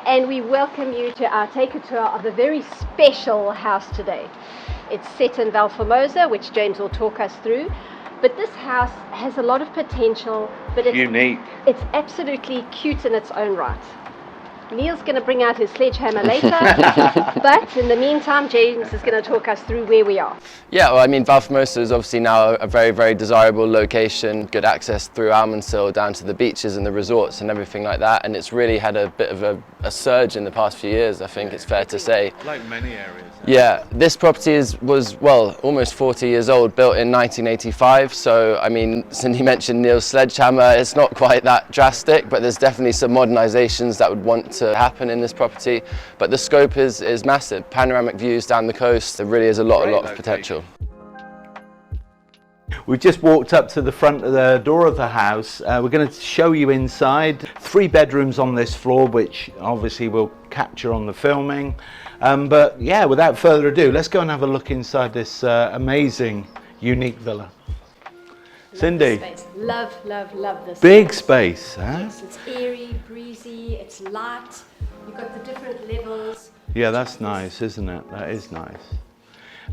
and we welcome you to our take a tour of a very special house today. It's set in Formoso, which James will talk us through. But this house has a lot of potential, but it's unique. It's absolutely cute in its own right. Neil's going to bring out his sledgehammer later, but in the meantime, James is going to talk us through where we are. Yeah, well, I mean, Vale Formoso is obviously now a very, very desirable location, good access through Almancil down to the beaches and the resorts and everything like that, and it's really had a bit of a surge in the past few years, I think it's fair to say. Like many areas. Yeah, this property was almost 40 years old, built in 1985, so I mean, Cindy mentioned Neil's sledgehammer, it's not quite that drastic, but there's definitely some modernisations that would want to happen in this property, but the scope is massive. Panoramic views down the coast, there really is a lot of potential. We've just walked up to the front of the door of the house. We're going to show you inside. 3 bedrooms on this floor, which obviously we'll capture on the filming. But yeah, without further ado, let's go and have a look inside this amazing, unique villa. Cindy. Love this Big space, huh? Yes, it's airy, breezy, it's light. You've got the different levels. Yeah, that's nice, isn't it? That is nice.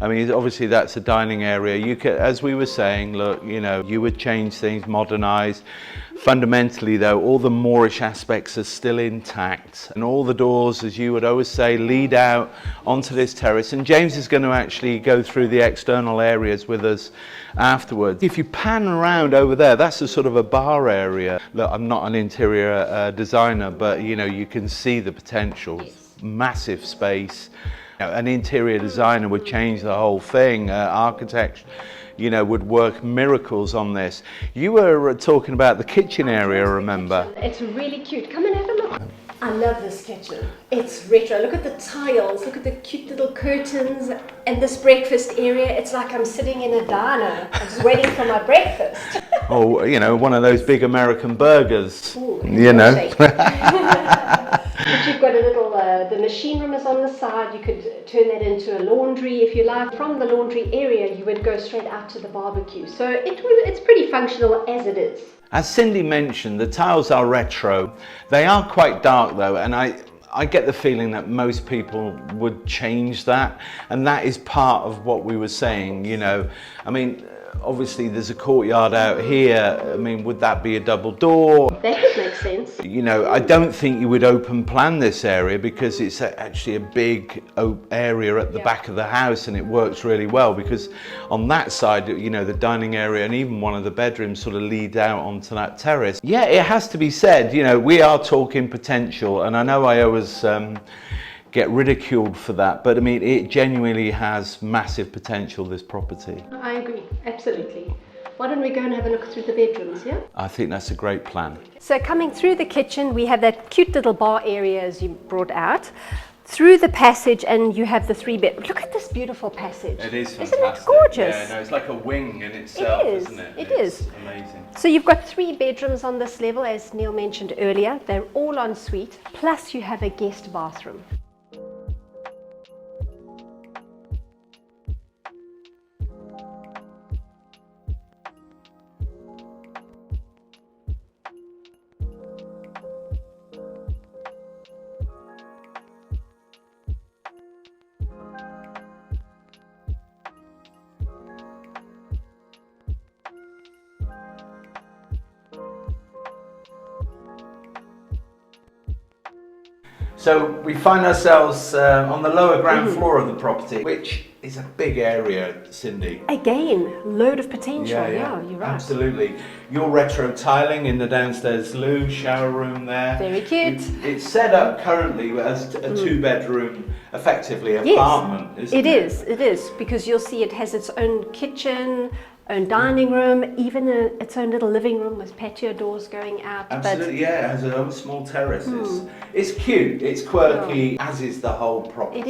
I mean, obviously that's a dining area. You could, as we were saying, look, you know, you would change things, modernise. Fundamentally though, all the Moorish aspects are still intact, and all the doors, as you would always say, lead out onto this terrace. And James is going to actually go through the external areas with us afterwards. If you pan around over there, that's a sort of a bar area. Look, I'm not an interior designer, but you know, you can see the potential. Yes. Massive space. An interior designer would change the whole thing. Architect, you know, would work miracles on this. You were talking about the kitchen area, remember? It's really cute. Come and have a look. I love this kitchen. It's retro. Look at the tiles. Look at the cute little curtains. And this breakfast area. It's like I'm sitting in a diner. I'm just waiting for my breakfast. Oh, you know, one of those big American burgers. Ooh, you know. But you've got a little, the machine room is on the side. You could turn that into a laundry if you like. From the laundry area, you would go straight out to the barbecue. So it's pretty functional as it is. As Cindy mentioned, the tiles are retro. They are quite dark though, and I get the feeling that most people would change that, and that is part of what we were saying, you know. I mean, obviously there's a courtyard out here. I mean, would that be a double door? That could make sense. You know, I don't think you would open plan this area because it's actually a big area at the back of the house, and it works really well because on that side, you know, the dining area and even one of the bedrooms sort of lead out onto that terrace. Yeah, it has to be said, you know, we are talking potential, and I know I always get ridiculed for that, but I mean, it genuinely has massive potential, this property. I agree, absolutely. Why don't we go and have a look through the bedrooms, yeah? I think that's a great plan. So coming through the kitchen, we have that cute little bar area as you brought out. Through the passage, and you have the 3 bedrooms. Look at this beautiful passage. It is fantastic. Isn't it gorgeous? Yeah, no, it's like a wing in itself, isn't it? It is. Amazing. So you've got 3 bedrooms on this level, as Neil mentioned earlier. They're all en suite, plus you have a guest bathroom. So we find ourselves on the lower ground floor of the property, which is a big area, Cindy. Again, load of potential. Yeah, you're right. Absolutely. Your retro tiling in the downstairs loo, shower room there. Very cute. It's set up currently as a 2-bedroom, effectively, apartment, isn't it? It is, because you'll see it has its own kitchen, own dining room, even its own little living room with patio doors going out. Absolutely, yeah, it has its own small terraces. It's cute, it's quirky, as is the whole property.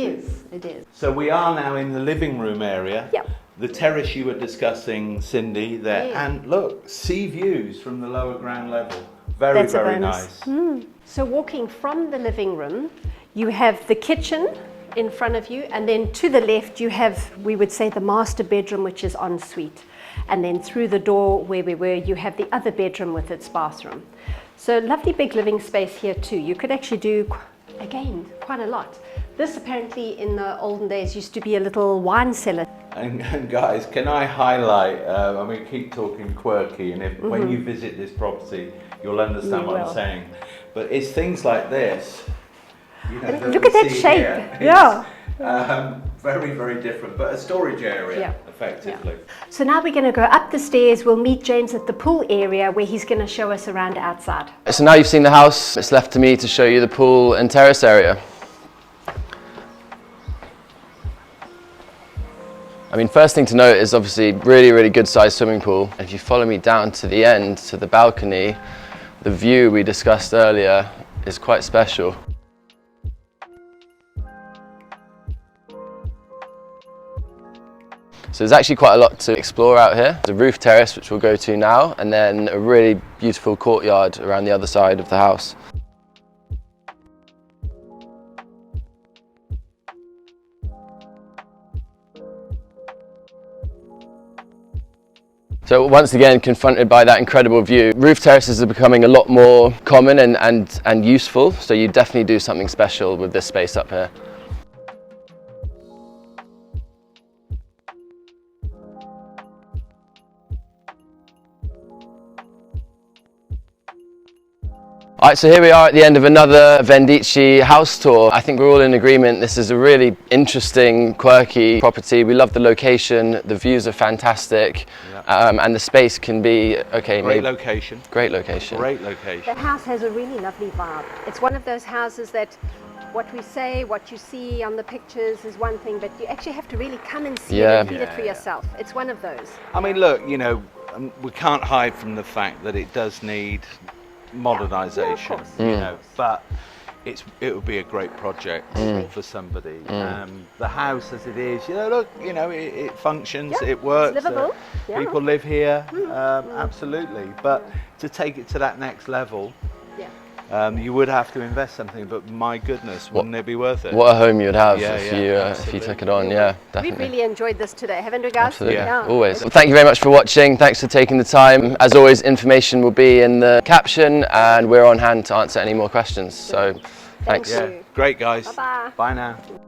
It is. So we are now in the living room area. Yep. The terrace you were discussing, Cindy, there. Yeah. And look, sea views from the lower ground level. Very, That's very a bonus. nice. So walking from the living room, you have the kitchen in front of you, and then to the left you have, we would say, the master bedroom, which is en suite. And then through the door where we were, you have the other bedroom with its bathroom. So lovely big living space here too. You could actually do again, quite a lot. This apparently in the olden days used to be a little wine cellar. And guys, can I highlight, I mean, keep talking quirky, and if, when you visit this property, you'll understand what I'm saying. But it's things like this. You know, Look at that shape. Yeah. Very, very different, but a storage area, effectively. Yeah. So now we're going to go up the stairs. We'll meet James at the pool area where he's going to show us around outside. So now you've seen the house, it's left to me to show you the pool and terrace area. I mean, first thing to note is obviously really good sized swimming pool. If you follow me down to the end, to the balcony, the view we discussed earlier is quite special. So there's actually quite a lot to explore out here. There's a roof terrace, which we'll go to now, and then a really beautiful courtyard around the other side of the house. So once again, confronted by that incredible view, roof terraces are becoming a lot more common and useful, so you definitely do something special with this space up here. Alright, so here we are at the end of another Vendici house tour. I think we're all in agreement this is a really interesting, quirky property. We love the location, the views are fantastic, and the space can be, okay, Great location. Great location. Great location. The house has a really lovely vibe. It's one of those houses that what we say, what you see on the pictures is one thing, but you actually have to really come and see it and feel it for yourself. It's one of those. I mean, look, you know, we can't hide from the fact that it does need modernisation, you know, but it would be a great project for somebody. The house as it is, you know, look, you know, it functions, it works. It's livable. People live here, absolutely. But to take it to that next level, you would have to invest something. But my goodness, wouldn't it be worth it? What a home you'd have if you took it on. Yeah, definitely. We've really enjoyed this today, haven't we, guys? Absolutely. Always. Well, thank you very much for watching. Thanks for taking the time. As always, information will be in the caption, and we're on hand to answer any more questions. So, thanks. Great, guys. Bye-bye. Bye now.